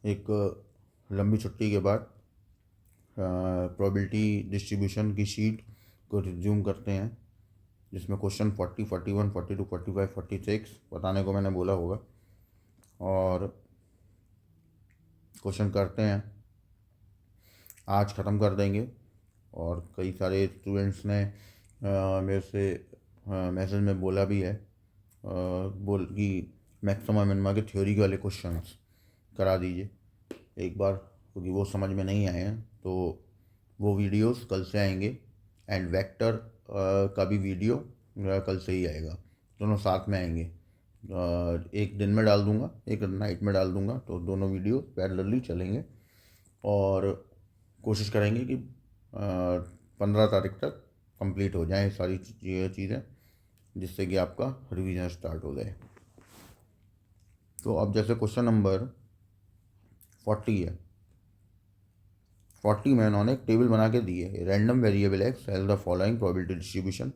एक लंबी छुट्टी के बाद प्रोबेबिलिटी डिस्ट्रीब्यूशन की शीट को रिज्यूम करते हैं, जिसमें क्वेश्चन 40, 41, 42, 45, 46 बताने को मैंने बोला होगा, और क्वेश्चन करते हैं। आज ख़त्म कर देंगे। और कई सारे स्टूडेंट्स ने मेरे से मैसेज में बोला भी है बोल कि मैक्सिमम मिनिमा के थ्योरी के वाले क्वेश्चंस करा दीजिए एक बार, क्योंकि वो समझ में नहीं आए हैं। तो वो वीडियोस कल से आएंगे, एंड वेक्टर का भी वीडियो कल से ही आएगा, दोनों साथ में आएंगे। एक दिन में डाल दूंगा, एक नाइट में डाल दूंगा, तो दोनों वीडियो पैरेलली चलेंगे। और कोशिश करेंगे कि 15 तारीख तक कंप्लीट हो जाए सारी चीज़ें, जिससे कि आपका रिवीजन स्टार्ट हो जाए। तो अब जैसे क्वेश्चन नंबर 40 है, 40 में इन्होंने एक टेबल बना के दी है। Random variable x has the following probability distribution,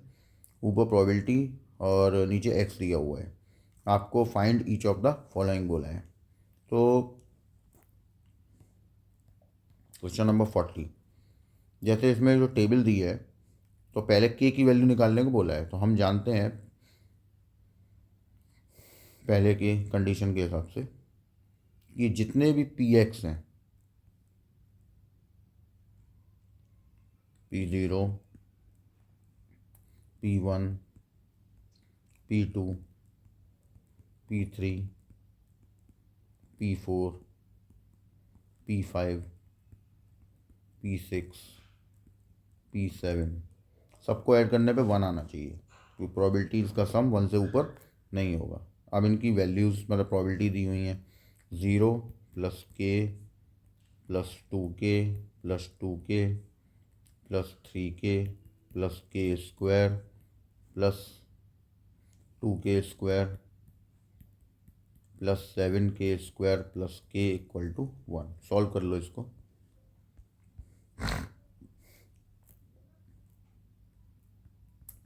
ऊपर प्रोबेबिलिटी और नीचे एक्स दिया हुआ है। आपको find each of the following बोला है। तो क्वेश्चन नंबर 40, जैसे इसमें जो टेबल दी है, तो पहले के की वैल्यू निकालने को बोला है। तो हम जानते हैं पहले के कंडीशन के हिसाब से कि जितने भी पी एक्स हैं, P0, P1, P2, P3, P4, P5, P6, P7, सबको ऐड करने पे 1 आना चाहिए, क्योंकि प्रोबेबिलिटीज़ का सम 1 से ऊपर नहीं होगा। अब इनकी वैल्यूज़ मतलब प्रोबेबिलिटी दी हुई हैं, 0 + k + 2k + 2k + 3k + k² + 2k² + 7k² + k = 1। Solve कर लो इसको।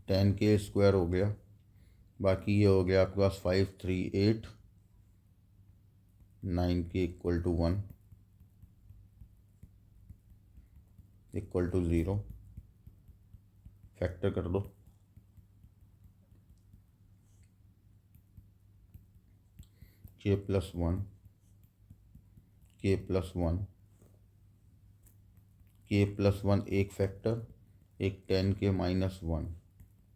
10k² हो गया, बाकी ये हो गया आपके पास 5, 3, 8, 9k = 1 = 0। फैक्टर कर दो। k + 1, k + 1, k + 1 एक फैक्टर, एक 10k - 1,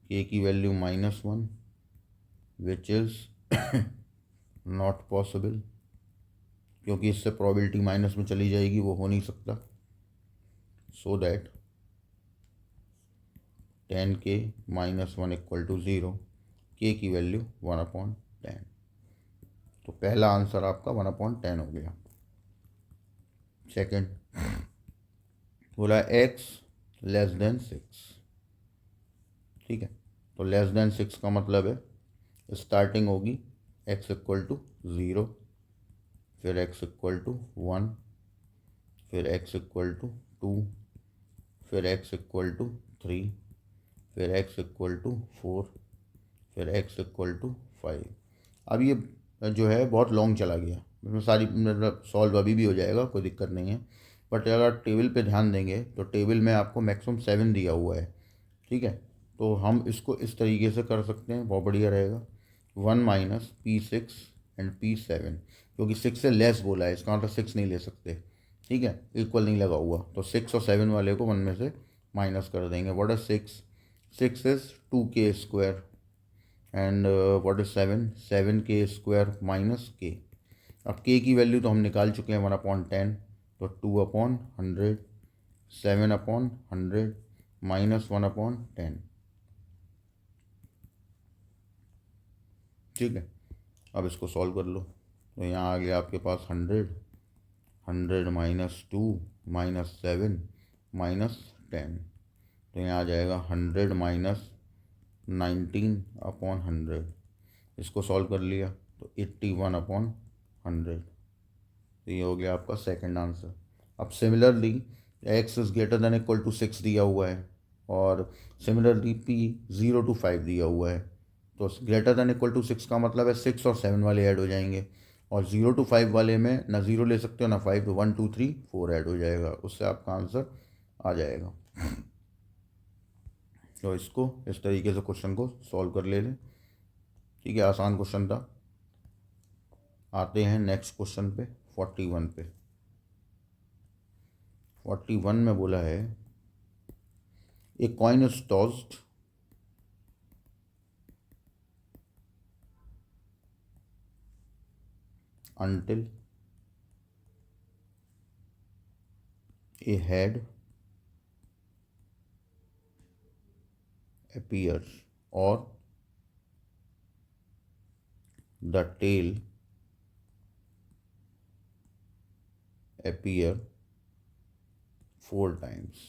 k की value -1, which is not possible, क्योंकि इससे प्रोबेबिलिटी माइनस में चली जाएगी, वो हो नहीं सकता। सो दैट 10k - 1 = 0, k की वैल्यू 1/10। तो पहला आंसर आपका 1/10 हो गया। सेकंड बोला x < 6। ठीक है, तो < 6 का मतलब है स्टार्टिंग होगी x = 0, फिर x = 1, फिर x = 2, फिर x = 3, फिर x = 4, फिर x = 5। अब ये जो है बहुत लॉन्ग चला गया, इसमें सारी मतलब सॉल्व अभी भी हो जाएगा, कोई दिक्कत नहीं है। बट अगर टेबल पे ध्यान देंगे तो टेबल में आपको मैक्सिमम 7 दिया हुआ है। ठीक है, तो हम इसको इस तरीके से कर सकते हैं, बहुत बढ़िया रहेगा। 1 - P6 एंड P7, क्योंकि 6 से लेस बोला है, इसका मतलब 6 नहीं ले सकते। ठीक है, इक्वल नहीं लगा हुआ, तो 6 और 7 वाले को 1 में से माइनस कर देंगे। What is 6? 6 is 2k², and what is 7? 7k² - k। अब k की वैल्यू तो हम निकाल चुके हैं 1/10, तो 2/100, 7/100 -1/10। ठीक है, अब इसको सॉल्व कर लो। तो यहाँ आ गया आपके पास 100, 100 - 2 - 7 -10, तो यहाँ आ जाएगा 100 - 19/100। इसको सॉल्व कर लिया तो 81/100। तो ये हो गया आपका सेकंड आंसर। अब सिमिलरली x > 6 दिया हुआ है, और सिमिलरली p 0 to 5 दिया हुआ है। तो > 6 का मतलब है 6 और 7 वाले ऐड हो जाएंगे। और 0 to 5 वाले में ना 0 ले सकते हो ना 5, तो 1 2 3 4 ऐड हो जाएगा, उससे आपका आंसर आ जाएगा। तो इसको इस तरीके से क्वेश्चन को सॉल्व कर ले लें। ठीक है, आसान क्वेश्चन था। आते हैं नेक्स्ट क्वेश्चन पे, 41 पे। 41 में बोला है a coin is tossed until a head appears or the tail appear 4 times।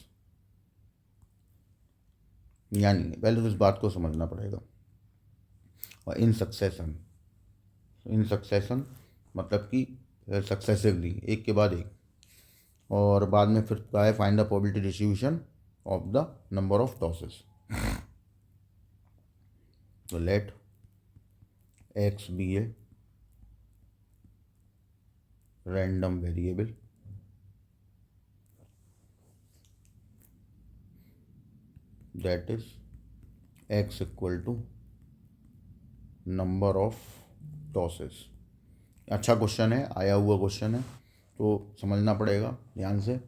यानी पहले तो इस बात को समझना पड़ेगा। और इन सक्सेशन मतलब कि सक्सेसिवली, एक के बाद एक, और बाद में फिर क्या है, find the probability distribution of the number of tosses. तो let X be a random variable that is x equal to number of tosses. अच्छा क्वेश्चन है, आया हुआ क्वेश्चन है, तो समझना पड़ेगा ध्यान से।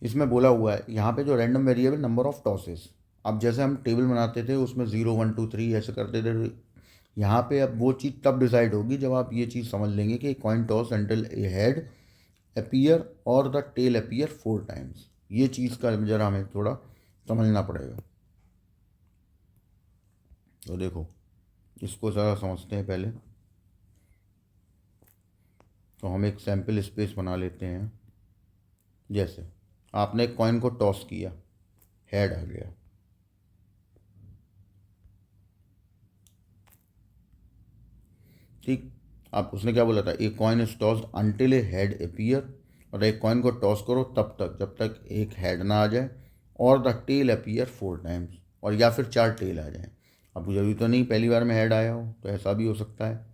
इसमें बोला हुआ है यहाँ पे जो random variable number of tosses, अब जैसे हम टेबल बनाते थे उसमें 0 1 2 3 ऐसे करते थे, यहाँ पे अब वो चीज़ तब डिसाइड होगी जब आप ये चीज़ समझ लेंगे कि कॉइन टॉस अंटिल ए हेड अपीयर और द टेल अपीयर 4 टाइम्स। ये चीज़ का ज़रा हमें थोड़ा समझना पड़ेगा। तो देखो इसको ज़रा समझते हैं पहले। तो हम एक सैम्पल स्पेस बना लेते हैं। जैसे आपने एक कॉइन को टॉस किया, हेड आ गया, ठीक। आप उसने क्या बोला था, एक coin is tossed until A head appear, और एक कॉइन को टॉस करो तब तक जब तक एक हेड ना आ जाए, और द टेल अपीयर 4 टाइम्स, और या फिर 4 टेल आ जाए। अब जरूरी तो नहीं पहली बार में हेड आया हो, तो ऐसा भी हो सकता है।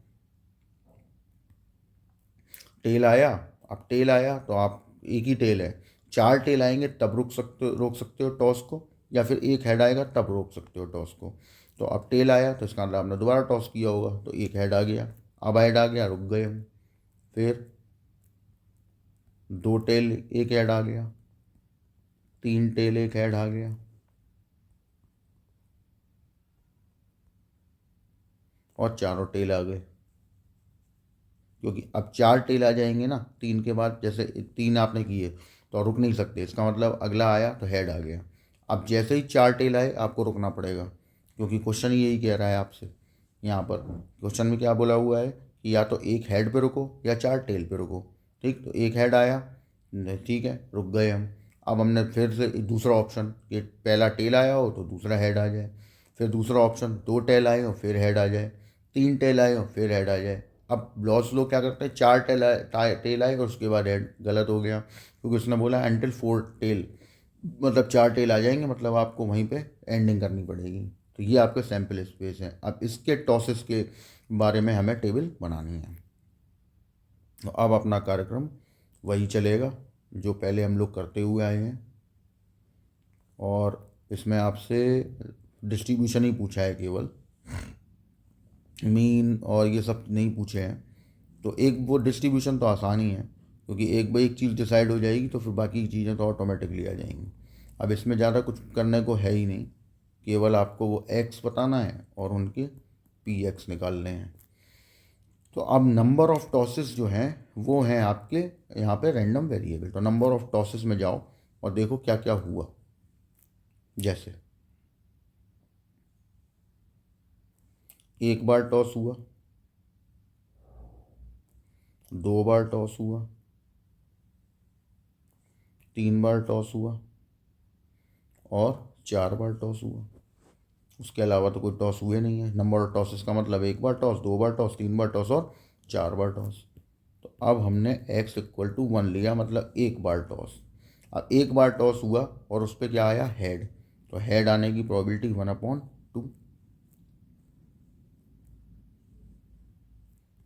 टेल आया, अब टेल आया तो आप एक ही टेल है, 4 टेल आएंगे तब रोक सकते हो टॉस को, या फिर एक हेड आएगा तब रोक सकते हो टॉस को। तो अब टेल आया तो इसका मतलब आपने दोबारा टॉस किया होगा, तो एक हेड आ गया, अब हेड आ गया रुक गए हम। फिर 2 टेल एक हेड आ गया, 3 टेल एक हेड आ गया, और चारों टेल आ गए। क्योंकि अब 4 टेल आ जाएंगे ना 3 के बाद, जैसे 3 आपने किए तो रुक नहीं सकते, इसका मतलब अगला आया तो हेड आ गया। अब जैसे ही 4 टेल आए आपको रुकना पड़ेगा, क्योंकि क्वेश्चन यही कह रहा है आपसे। यहाँ पर क्वेश्चन में क्या बोला हुआ है कि या तो एक हेड पे रुको या 4 टेल पे रुको, ठीक। तो एक हेड आया, ठीक है, रुक गए हम। अब हमने फिर से दूसरा ऑप्शन कि पहला टेल आया हो तो दूसरा हेड आ जाए, फिर दूसरा ऑप्शन 2 टेल आए हो फिर हेड आ जाए, 3 टेल आए हो फिर हेड आ जाए। अब लॉस लोग क्या करते हैं, 4 टेल आए और उसके बाद हेड, गलत हो गया, क्योंकि उसने बोला एंटिल 4 टेल, मतलब 4 टेल आ जाएंगे, मतलब आपको वहीं पे एंडिंग करनी पड़ेगी। तो ये आपके सैम्पल स्पेस है। अब इसके टॉसेस के बारे में हमें टेबल बनानी है। तो अब अपना कार्यक्रम वही चलेगा जो पहले हम लोग करते हुए आए हैं, और इसमें आपसे डिस्ट्रीब्यूशन ही पूछा है, केवल मीन और ये सब नहीं पूछे हैं। तो एक वो डिस्ट्रीब्यूशन तो आसान ही है, क्योंकि एक बार एक चीज़ डिसाइड हो जाएगी तो फिर बाकी की चीज़ें तो ऑटोमेटिकली आ जाएंगी। अब इसमें ज़्यादा कुछ करने को है ही नहीं, केवल आपको वो एक्स बताना है और उनके पी एक्स निकालने हैं। तो अब नंबर ऑफ टॉसेस जो हैं वो हैं आपके यहाँ पे रैंडम वेरिएबल। तो नंबर ऑफ टॉसेस में जाओ और देखो क्या क्या हुआ। जैसे एक बार टॉस हुआ, 2 बार टॉस हुआ, 3 बार टॉस हुआ, और 4 बार टॉस हुआ। उसके अलावा तो कोई टॉस हुए नहीं है। नंबर ऑफ टॉसेस का मतलब एक बार टॉस, 2 बार टॉस, 3 बार टॉस और 4 बार टॉस। तो अब हमने x इक्वल टू 1 लिया, मतलब एक बार टॉस। अब एक बार टॉस हुआ और उस पर क्या आया, हेड। तो हेड आने की प्रोबेबिलिटी 1/2।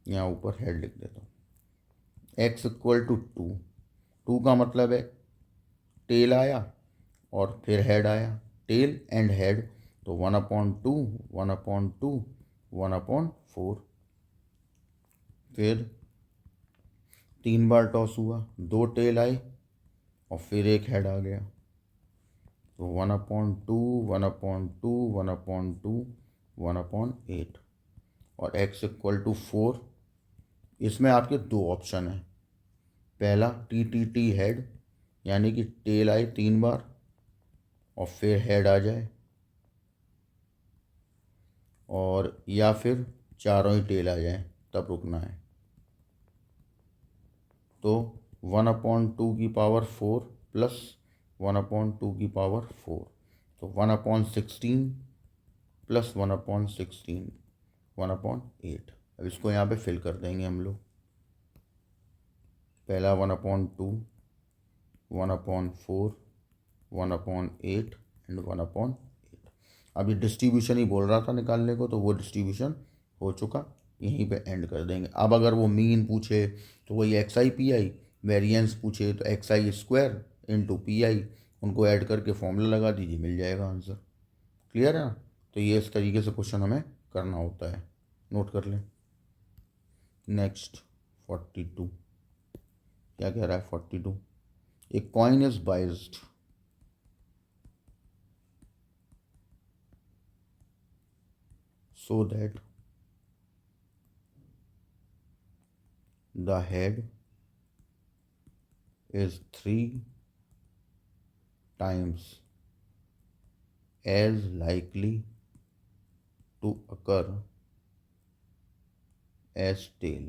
यहाँ ऊपर हेड लिख देता हूँ। X equal to two, two का मतलब है टेल आया और फिर हेड आया, टेल एंड हेड, तो 1/2, 1/2, 1/4। फिर 3 बार टॉस हुआ, 2 टेल आए और फिर एक हेड आ गया, तो 1/2, 1/2, 1/2, 1/8। और x इक्वल टू 4। इसमें आपके दो ऑप्शन हैं, पहला टी हेड, यानी कि टेल आए 3 बार और फिर हेड आ जाए, और या फिर चारों ही टेल आ जाए तब रुकना है। तो 1/2 की पावर 4 प्लस 1/2 की पावर 4, तो 1/16 प्लस 1/16, 1/8। अब इसको यहाँ पे फिल कर देंगे हम लोग। पहला 1/2, 1/4, 1/8 एंड 1/8। अब ये डिस्ट्रीब्यूशन ही बोल रहा था निकालने को, तो वो डिस्ट्रीब्यूशन हो चुका, यहीं पे एंड कर देंगे। अब अगर वो मीन पूछे तो वही x I P I, variance पूछे तो x I square into P I, उनको ऐड करके फॉर्मूला लगा दीजिए, मिल जाएगा आंसर। क्लियर है ना? तो ये इस तरीके से क्वेश्चन हमें करना होता है, नोट कर लें। नेक्स्ट 42, क्या कह रहा है 42? A coin is biased so that the head is 3 times as likely to occur as tail।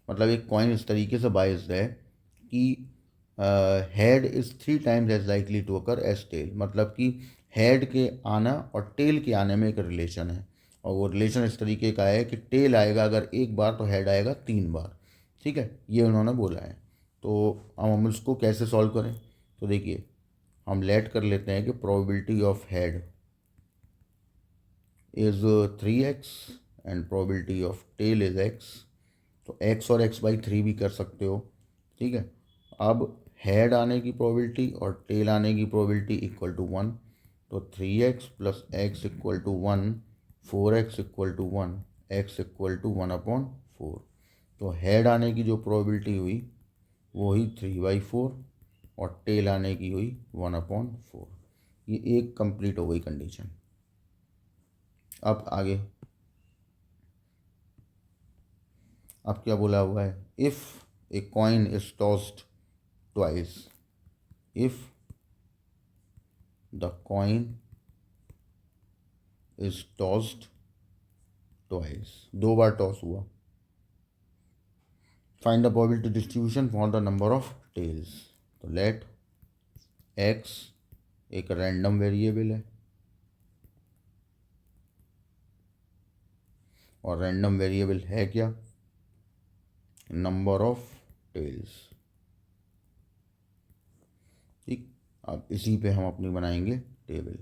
मतलब एक कॉइन इस तरीके से बाइज्ड है कि head is 3 times as likely to occur as tail, मतलब कि हेड के आना और टेल के आने में एक रिलेशन है, और वो रिलेशन इस तरीके का है कि टेल आएगा अगर एक बार तो हेड आएगा 3 बार। ठीक है, ये उन्होंने बोला है। तो हम इसको कैसे सॉल्व करें? तो देखिए, हम लेट कर लेते हैं कि probability of head is 3x and probability of tail is x। तो x और x/3 भी कर सकते हो। ठीक है, अब हेड आने की प्रोबेबिलिटी और टेल आने की प्रोबेबिलिटी इक्वल टू 1, तो 3x plus x equal to 1, 4x equal to 1, x equal to 1/4। तो हेड आने की जो प्रोबेबिलिटी हुई वो हुई 3/4 और टेल आने की हुई 1/4। ये एक कंप्लीट हो गई कंडीशन। अब आगे, अब क्या बोला हुआ है? If a coin is tossed twice, if the coin is tossed twice, 2 बार टॉस हुआ, find the probability distribution for the number of tails. तो लेट एक्स एक रैंडम वेरिएबल है और रैंडम वेरिएबल है क्या? Number of tails. ठीक, अब इसी पे हम अपनी बनाएंगे टेबल,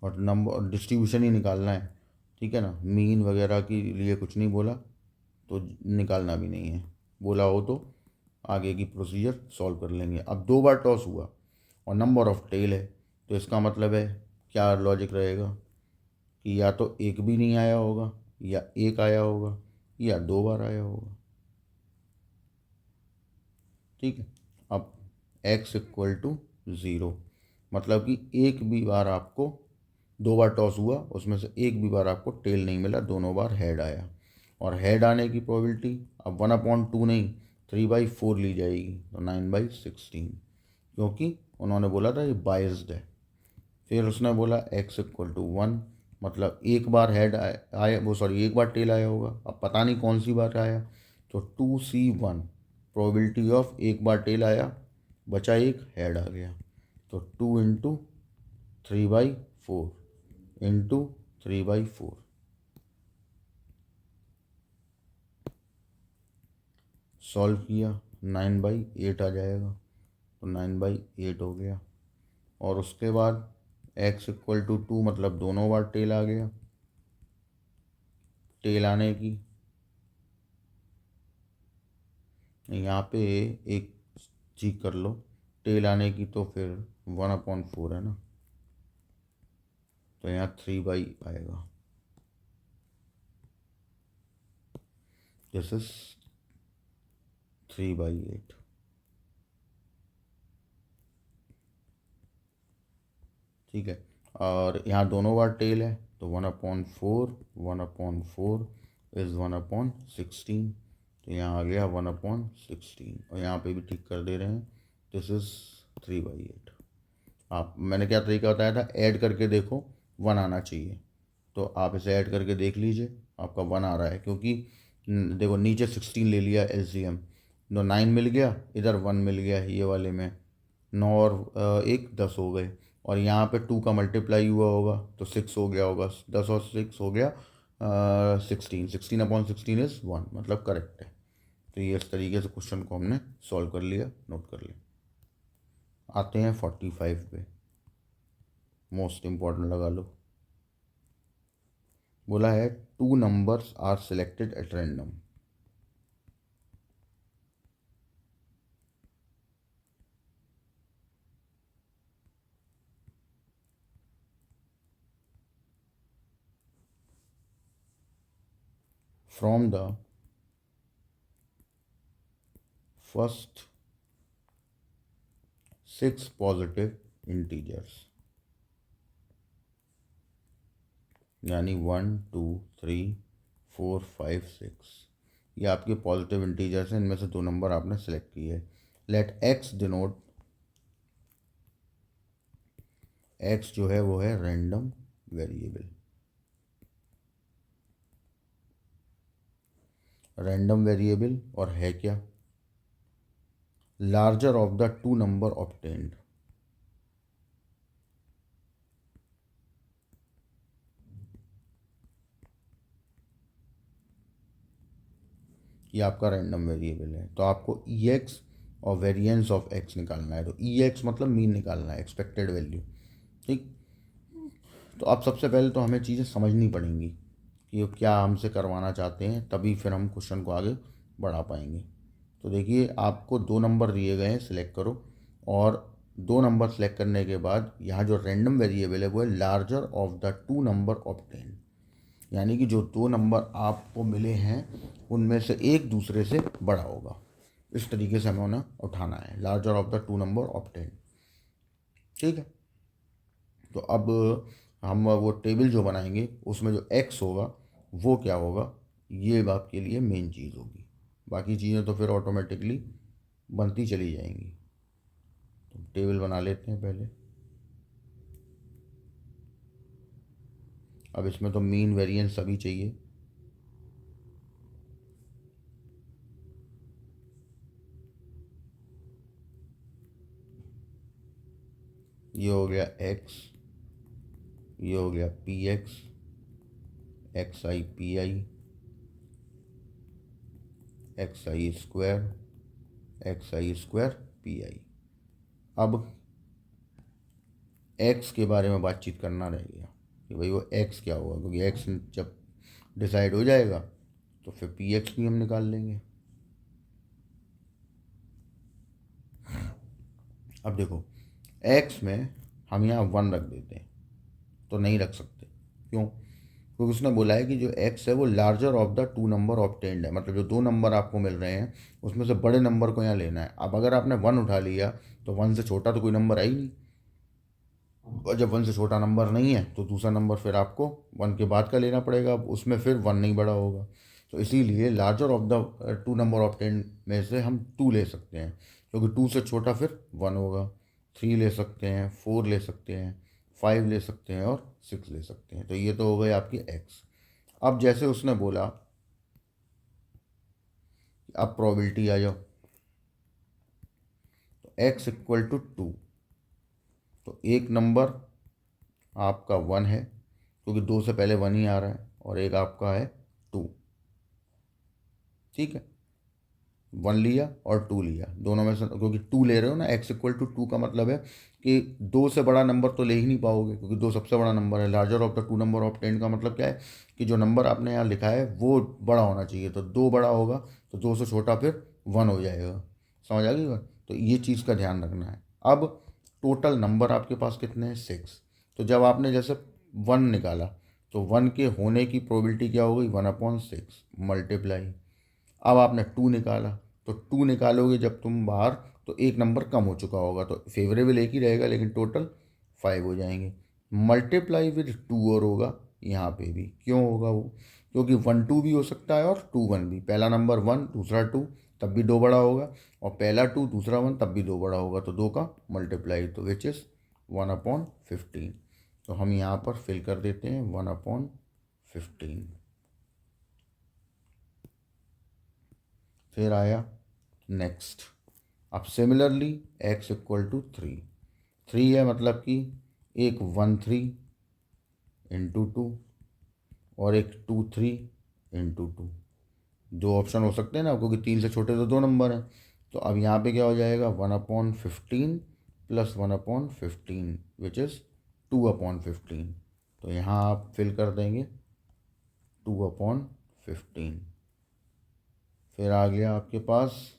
और नंबर डिस्ट्रीब्यूशन ही निकालना है। ठीक है ना, मीन वगैरह के लिए कुछ नहीं बोला, तो निकालना भी नहीं है। बोला हो तो आगे की प्रोसीजर सॉल्व कर लेंगे। अब 2 बार टॉस हुआ और नंबर ऑफ टेल है, तो इसका मतलब है क्या लॉजिक रहेगा कि या तो एक भी नहीं आया होगा, या एक आया होगा, या 2 बार आया होगा। ठीक है, अब x इक्वल टू 0, मतलब कि एक भी बार आपको 2 बार टॉस हुआ उसमें से एक भी बार आपको टेल नहीं मिला, दोनों बार हेड आया। और हेड आने की प्रोबेबिलिटी अब 1/2 नहीं 3/4 ली जाएगी, तो 9/16, क्योंकि उन्होंने बोला था ये बाइज्ड है। फिर उसने बोला x इक्वल टू 1, मतलब एक बार हेड आया, वो सॉरी एक बार टेल आया होगा, अब पता नहीं कौन सी बार आया, तो 2c1, प्रोबेबिलिटी ऑफ एक बार टेल आया, बचा एक हेड आ गया, तो 2 × 3/4 इंटू 3/4। सॉल्व किया 9/8 आ जाएगा, तो 9/8 हो गया। और उसके बाद x इक्वल टू 2, मतलब दोनों बार टेल आ गया, टेल आने की, यहाँ पे एक चीज कर लो, टेल आने की तो फिर 1/4 है ना, तो यहाँ 3 आएगा। This is 3/8। ठीक है, और यहाँ दोनों बार टेल है तो 1/4, 1/4 इज़ 1/16, तो यहाँ आ गया 1/16, और यहाँ पे भी ठीक कर दे रहे हैं, दिस इज़ 3/8। आप, मैंने क्या तरीका बताया था, ऐड करके देखो 1 आना चाहिए, तो आप इसे ऐड करके देख लीजिए, आपका 1 आ रहा है, क्योंकि देखो नीचे 16 ले लिया एलसीएम, तो 9 मिल गया, इधर 1 मिल गया, ये वाले में 9 और 1 10 हो गए, और यहाँ पे 2 का मल्टीप्लाई हुआ होगा तो 6 हो गया होगा, 10 और 6 हो गया 16, 16/16 इज़ 1, मतलब करेक्ट है। तो ये इस तरीके से क्वेश्चन को हमने सॉल्व कर लिया, नोट कर लिया। आते हैं 45 पे, मोस्ट इम्पॉर्टेंट लगा लो। बोला है 2 numbers are selected at random, from the first 6 positive integers, यानी 1 2 3 4 5 6, ये आपके पॉजिटिव इंटीजर्स हैं, इनमें से 2 नंबर आपने सेलेक्ट किए। लेट एक्स डिनोट, एक्स जो है वो है रैंडम वेरिएबल, रैंडम वेरिएबल, और है क्या, larger of the 2 number obtained, ये आपका रैंडम वेरिएबल है। तो आपको ई एक्स और वेरिएंस ऑफ एक्स निकालना है, तो ई एक्स मतलब मीन निकालना है, एक्सपेक्टेड वैल्यू। ठीक, तो अब सबसे पहले तो हमें चीज़ें समझनी पड़ेंगी कि वो क्या हमसे करवाना चाहते हैं, तभी फिर हम क्वेश्चन को आगे बढ़ा पाएंगे। तो देखिए, आपको 2 नंबर दिए गए हैं, सिलेक्ट करो, और 2 नंबर सेलेक्ट करने के बाद यहाँ जो रैंडम वेरिएबल है वो है larger of the 2 number obtain, यानी कि जो 2 नंबर आपको मिले हैं उनमें से एक दूसरे से बड़ा होगा, इस तरीके से हमें उन्हें उठाना है, larger of the 2 number obtain. ठीक है, तो अब हम वो टेबल जो बनाएंगे उसमें जो एक्स होगा वो क्या होगा, ये आपके लिए मेन चीज़ होगी, बाकी चीज़ें तो फिर ऑटोमेटिकली बनती चली जाएंगी। तो टेबल बना लेते हैं पहले। अब इसमें तो मीन वेरिएंस सभी चाहिए, ये हो गया एक्स, ये हो गया P x, x I P I, x I square, x I square P आई। अब एक्स के बारे में बातचीत करना रह गया कि भाई वो एक्स क्या होगा, क्योंकि एक्स जब डिसाइड हो जाएगा तो फिर पी एक्स भी हम निकाल लेंगे। अब देखो, एक्स में हम यहाँ 1 रख देते हैं, तो नहीं रख सकते, क्यों, क्योंकि उसने बोला है कि जो एक्स है वो larger of the 2 number obtained है, मतलब जो 2 नंबर आपको मिल रहे हैं उसमें से बड़े नंबर को यहाँ लेना है। अब अगर आपने 1 उठा लिया तो 1 से छोटा तो कोई नंबर है ही नहीं, और जब 1 से छोटा नंबर नहीं है तो दूसरा नंबर फिर आपको 1 के बाद का लेना पड़ेगा, अब उसमें फिर 1 नहीं बड़ा होगा। तो इसीलिए larger of the 2 number of 10 में से हम 2 ले सकते हैं, क्योंकि 2 से छोटा फिर 1 होगा। 3 ले सकते हैं, 4 ले सकते हैं, 5 ले सकते हैं, और 6 ले सकते हैं। तो ये तो हो गए आपकी एक्स। अब जैसे उसने बोला, अब प्रोबेबिलिटी आ जाओ, तो एक्स इक्वल टू 2, तो एक नंबर आपका 1 है, क्योंकि 2 से पहले 1 ही आ रहा है, और एक आपका है 2। ठीक है, 1 लिया और 2 लिया, दोनों में से, क्योंकि 2 ले रहे हो ना, एक्स इक्वल टू 2 का मतलब है कि 2 से बड़ा नंबर तो ले ही नहीं पाओगे, क्योंकि 2 सबसे बड़ा नंबर है। Larger of the two number of 10 का मतलब क्या है कि जो नंबर आपने यहाँ लिखा है वो बड़ा होना चाहिए। तो 2 बड़ा होगा तो 2 से छोटा फिर 1 हो जाएगा। समझ आ गई बात? तो ये चीज़ का ध्यान रखना है। अब टोटल नंबर आपके पास कितने हैं? 6। तो जब आपने जैसे 1 निकाला तो 1 के होने की प्रोबेबिलिटी क्या हो गई? 1/6 मल्टीप्लाई। अब आपने 2 निकाला तो 2 निकालोगे जब तुम बाहर तो एक नंबर कम हो चुका होगा, तो फेवरेबल एक ही रहेगा लेकिन टोटल 5 हो जाएंगे। मल्टीप्लाई विद 2 और होगा यहाँ पे भी। क्यों होगा वो? क्योंकि 1 2 भी हो सकता है और 2 1 भी। पहला नंबर 1 दूसरा 2 तब भी 2 बड़ा होगा, और पहला 2 दूसरा 1 तब भी 2 बड़ा होगा। तो 2 का मल्टीप्लाई, तो विच इज़ 1/15। तो हम यहाँ पर फिल कर देते हैं 1/15। फिर आया नेक्स्ट। अब सिमिलरली x = 3। 3 है मतलब कि एक 1 3 × 2 और एक 2 3 × 2। दो ऑप्शन हो सकते हैं ना, क्योंकि 3 से छोटे तो 2 नंबर हैं। तो अब यहाँ पे क्या हो जाएगा? 1/15 + 1/15 विच इज़ 2/15। तो यहाँ आप फिल कर देंगे 2/15। फिर आ गया आपके पास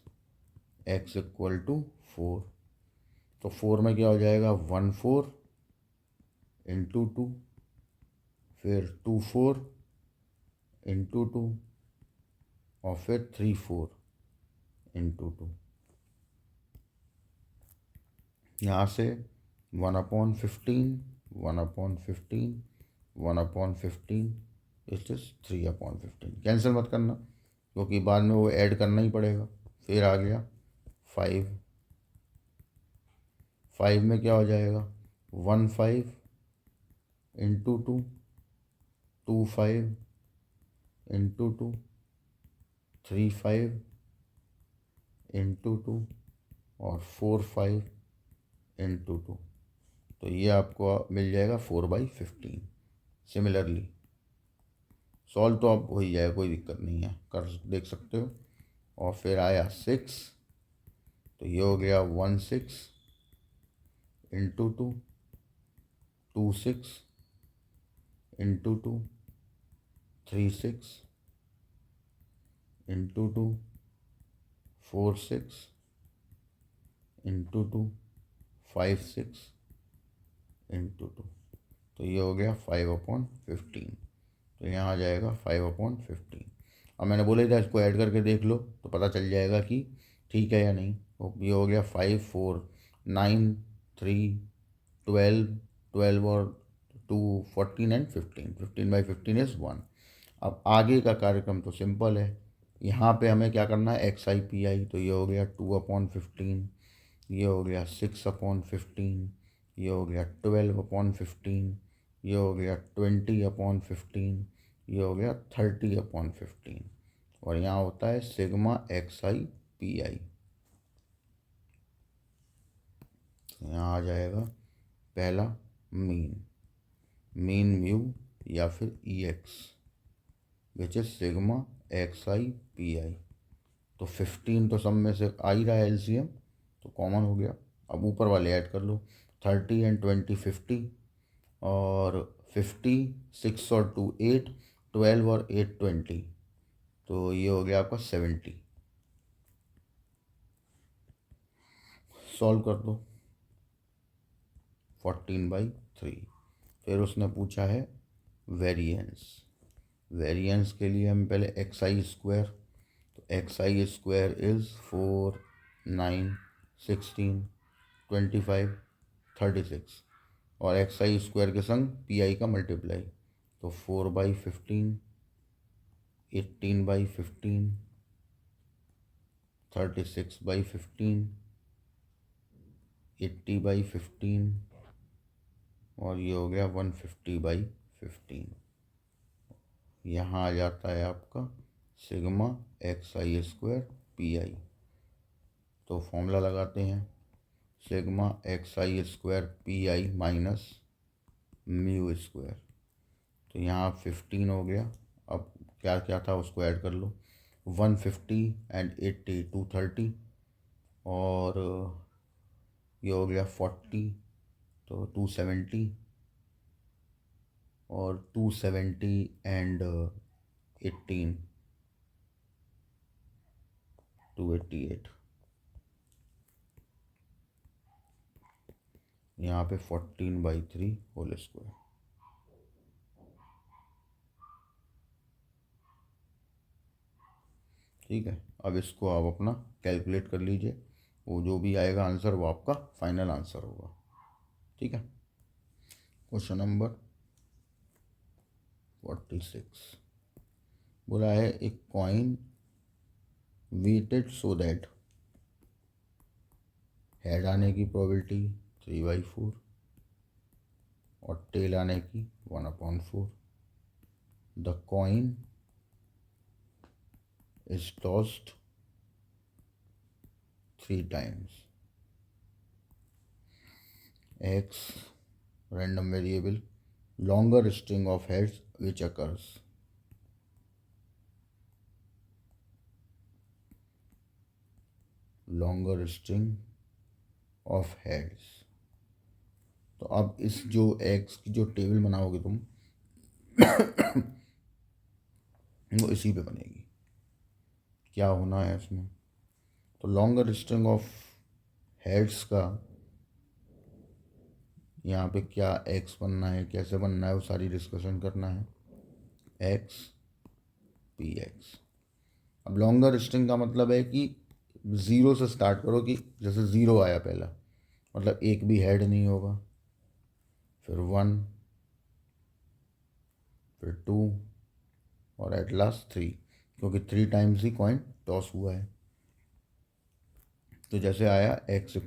x = 4। तो 4 में क्या हो जाएगा? 1 4 × 2, फिर 2 4 × 2 और फिर 3 4 × 2। यहाँ से 1/15 1/15 1/15 इस 3/15। कैंसिल मत करना क्योंकि बाद में वो ऐड करना ही पड़ेगा। फिर आ गया 5। 5 में क्या हो जाएगा? 1 5 × 2 2 5 × 2 3 5 × 2 और 4 5 × 2। तो ये आपको मिल जाएगा 4/15। सिमिलरली सॉल्व तो अब हो ही जाएगा, कोई दिक्कत नहीं है, कर देख सकते हो। और फिर आया 6। तो ये हो गया 1 6 × 2 2 6 × 2 3 6 × 2 4 6 × 2 5 6 × 2। तो ये हो गया 5/15। तो यहाँ आ जाएगा 5/15। अब मैंने बोला था इसको ऐड करके देख लो तो पता चल जाएगा कि ठीक है या नहीं। तो ये हो गया 5 4 9 3 12 12 और 2 14 एंड 15। 15/15 इज़ 1। अब आगे का कार्यक्रम तो सिंपल है। यहाँ पे हमें क्या करना है? XI PI। तो ये हो गया 2/15, ये हो गया 6/15, ये हो गया 12/15, ये हो गया 20/15, ये हो गया 30/15। और यहाँ होता है सिग्मा XI PI। तो यहाँ आ जाएगा पहला मीन म्यू या फिर EX which is sigma XI PI। तो 15 तो सब में से आ ही रहा है LCM, तो कॉमन हो गया। अब ऊपर वाले ऐड कर लो। 30 एंड 20 50 और 50 6 और 2 8 12 और 8 20। तो ये हो गया आपका 70। सॉल्व कर दो 14/3। फिर उसने पूछा है वेरिएंस। वेरिएंस के लिए हम पहले XI²। तो XI² इज़ 4 9 16 25 36 और XI² के संग PI का मल्टीप्लाई। तो 4/15 18/15 36/15 80/15 और ये हो गया 150/15। यहाँ आ जाता है आपका सिग्मा XI² PI। तो फॉर्मूला लगाते हैं सिग्मा XI² PI माइनस μ²। तो यहाँ 15 हो गया। अब क्या क्या था उसको ऐड कर लो। 150 एंड 80 230 और ये हो गया 40 तो 270 और 270 एंड 18 288, यहाँ पे 14/3 होल स्क्वायर। ठीक है, अब इसको आप अपना कैलकुलेट कर लीजिए, वो जो भी आएगा आंसर वो आपका फाइनल आंसर होगा। ठीक है, क्वेश्चन नंबर 46 बोला है एक coin weighted so that head आने की प्रोबेबिलिटी 3/4 और टेल आने की 1/4। The coin is tossed 3 times. X random variable, longer string of heads which occurs. Longer string of heads. तो अब इस जो x की जो टेबल बनाओगे तुम वो इसी पे बनेगी। क्या होना है इसमें, तो लॉन्गर स्ट्रिंग ऑफ हेड्स का यहाँ पे क्या x बनना है, कैसे बनना है, वो सारी डिस्कशन करना है। x px। अब लॉन्गर स्ट्रिंग का मतलब है कि 0 से स्टार्ट करो, कि जैसे 0 आया पहला, मतलब एक भी हेड नहीं होगा, फिर 1, फिर 2 और एट लास्ट 3, क्योंकि 3 टाइम्स ही कॉइन टॉस हुआ है। तो जैसे आया x =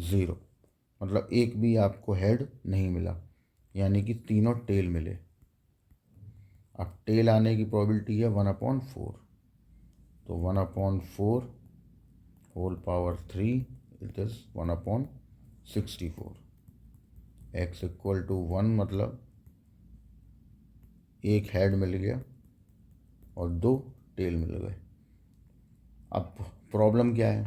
0, मतलब एक भी आपको हेड नहीं मिला, यानी कि तीनों टेल मिले। अब टेल आने की प्रोबेबिलिटी है 1/4, तो 1/4 whole power 3 it is 1/64। x = 1 मतलब एक हेड मिल गया और 2 टेल मिल गए। अब प्रॉब्लम क्या है,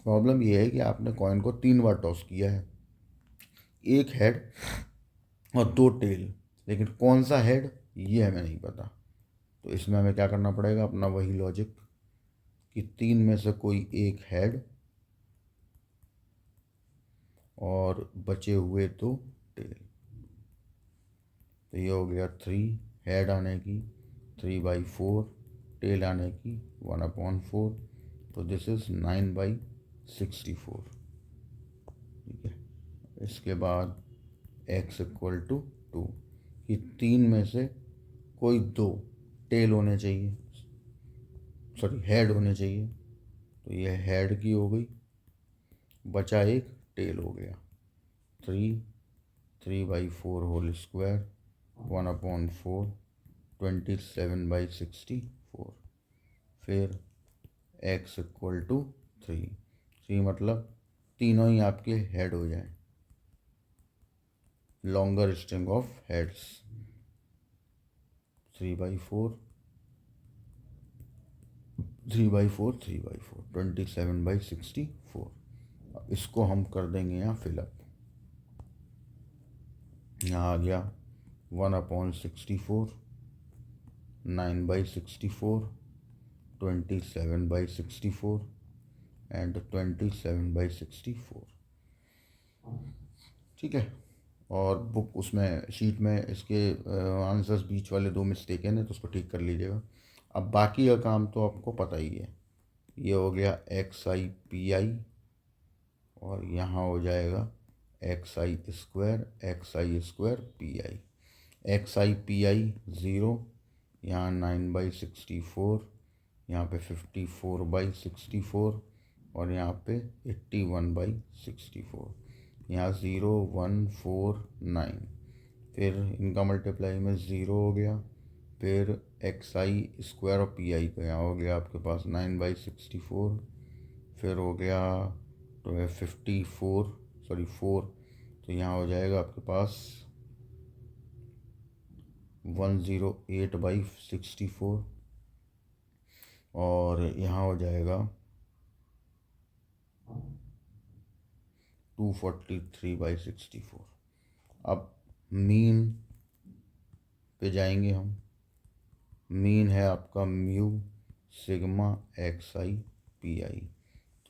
प्रॉब्लम ये है कि आपने कॉइन को 3 बार टॉस किया है, एक हेड और 2 टेल, लेकिन कौन सा हेड ये हमें नहीं पता। तो इसमें हमें क्या करना पड़ेगा, अपना वही लॉजिक कि 3 में से कोई एक हेड और बचे हुए 2 टेल। तो ये हो गया 3 हेड आने की 3/4, टेल आने की 1/4, तो दिस इज़ 9/64। ठीक है, इसके बाद x = 2, कि 3 में से कोई 2 टेल होने चाहिए, सॉरी हेड होने चाहिए, तो ये हेड की हो गई, बचा एक टेल हो गया। 3/4 होल स्क्वायर 1/4 27/64। फिर x = 3 मतलब तीनों ही आपके हेड हो जाए, लॉन्गर स्ट्रिंग ऑफ हेड्स 3/4 3/4 3/4 27/64। इसको हम कर देंगे यहाँ फिलअप। यहाँ आ गया 1/64, 9/64, 27/64 एंड 27/64। ठीक है, और बुक उसमें शीट में इसके आंसर्स बीच वाले 2 मिस्टेक हैं, तो उसको ठीक कर लीजिएगा। अब बाकी का काम तो आपको पता ही है, ये हो गया XI/PI और यहाँ हो जाएगा XI² PI। XI/PI 0, यहाँ 9/64, यहाँ पे 54/64 और यहाँ पे 81/64, यहाँ 0 1 4 9, फिर इनका मल्टीप्लाई में 0 हो गया, फिर XI² और PI का यहाँ हो गया आपके पास 9/64, फिर हो गया तो 4, तो यहाँ हो जाएगा आपके पास 108/64 और यहाँ हो जाएगा 243/64। अब मीन पे जाएंगे हम। मीन है आपका mu sigma X I P I.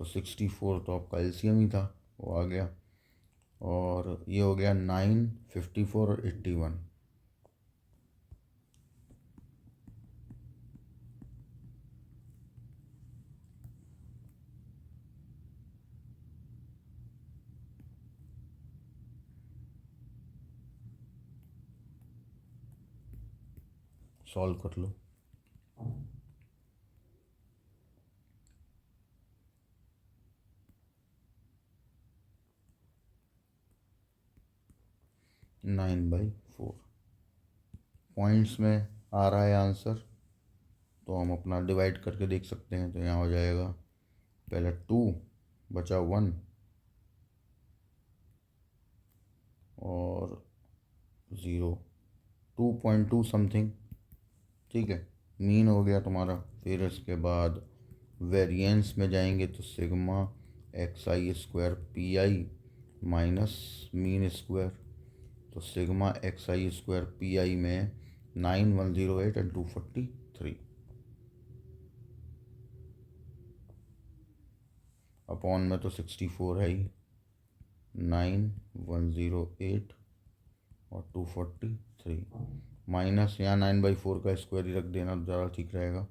तो 64 तो आपका एलसीएम ही था, वो आ गया। और ये हो गया 9, 54 और 81। सॉल्व कर लो। नाइन बाई फोर पॉइंट्स में आ रहा है आंसर, तो हम अपना डिवाइड करके देख सकते हैं। तो यहाँ हो जाएगा पहले 2 बचा 1 और 0, 2.2 समथिंग। ठीक है, मीन हो गया तुम्हारा। फिर इसके बाद वेरिएंस में जाएंगे तो sigma X I square P I minus mean square. तो sigma X I square P I में 9108 एंड 243 अपॉन में तो 64 है ही, 9108 और 243 माइनस यहाँ 9/4 का स्क्वायर ही रख देना तो ज़्यादा ठीक रहेगा।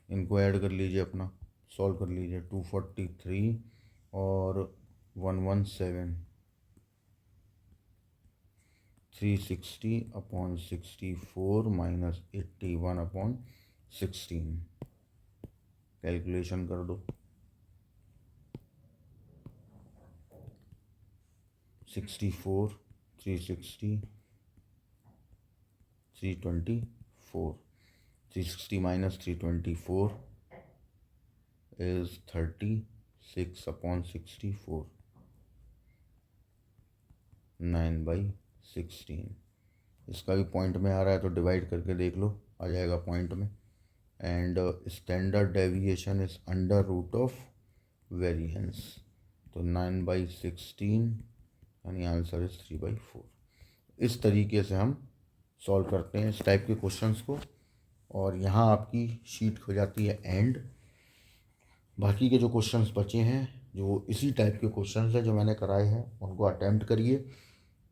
इनको ऐड कर लीजिए, अपना सॉल्व कर लीजिए। 243 और 117, 360 अपॉन 64 माइनस 81 अपॉन 16। कैलकुलेशन कर दो। 64, 360, 324, 360 minus 324 is 36 upon 64, 9/16। इसका भी पॉइंट में आ रहा है तो डिवाइड करके देख लो, आ जाएगा पॉइंट में। And standard deviation is under root of variance. तो 9/16 यानी आंसर इज 3/4। इस तरीके से हम सॉल्व करते हैं इस टाइप के क्वेश्चंस को। और यहाँ आपकी शीट हो जाती है एंड। बाकी के जो क्वेश्चंस बचे हैं, जो इसी टाइप के क्वेश्चंस हैं जो मैंने कराए हैं, उनको अटैम्प्ट करिए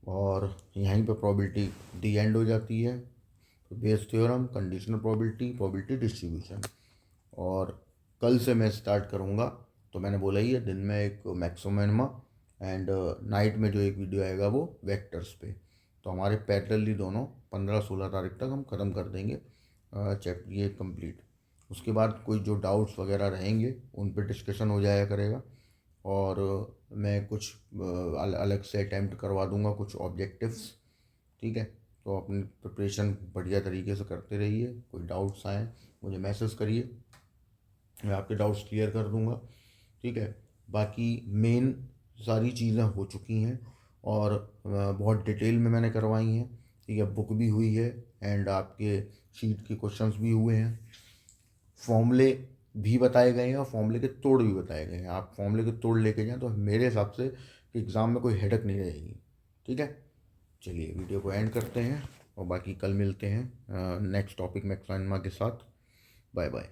और यहीं पे प्रोबेबिलिटी दी एंड हो जाती है। तो Bayes theorem, conditional probability, probability distribution. और कल से मैं स्टार्ट करूँगा, तो मैंने बोला ही है, दिन में एक मैक्सिमम मिनिमा एंड नाइट में जो एक वीडियो आएगा वो वेक्टर्स पे। तो हमारे पैरेलली दोनों 15-16 तारीख तक हम ख़त्म कर देंगे चैप्टर ये कंप्लीट। उसके बाद कोई जो डाउट्स वगैरह रहेंगे उन पे डिस्कशन हो जाया करेगा। और मैं कुछ अलग से अटैम्प्ट करवा दूंगा कुछ ऑब्जेक्टिव्स। ठीक है, तो अपनी प्रिपरेशन बढ़िया तरीके से करते रहिए। कोई डाउट्स आए मुझे मैसेज करिए, मैं आपके डाउट्स क्लियर कर दूंगा। ठीक है, बाकी मेन सारी चीज़ें हो चुकी हैं और बहुत डिटेल में मैंने करवाई हैं। ठीक है, बुक भी हुई है एंड आपके शीट के क्वेश्चंस भी हुए हैं। फॉर्मूले भी बताए गए हैं और फॉर्मूले के तोड़ भी बताए गए हैं। आप फॉर्मूले के तोड़ लेके जाएं तो मेरे हिसाब से एग्ज़ाम में कोई हेडक नहीं रहेगी। ठीक है, चलिए वीडियो को एंड करते हैं और बाकी कल मिलते हैं नेक्स्ट टॉपिक में के साथ। Bye bye.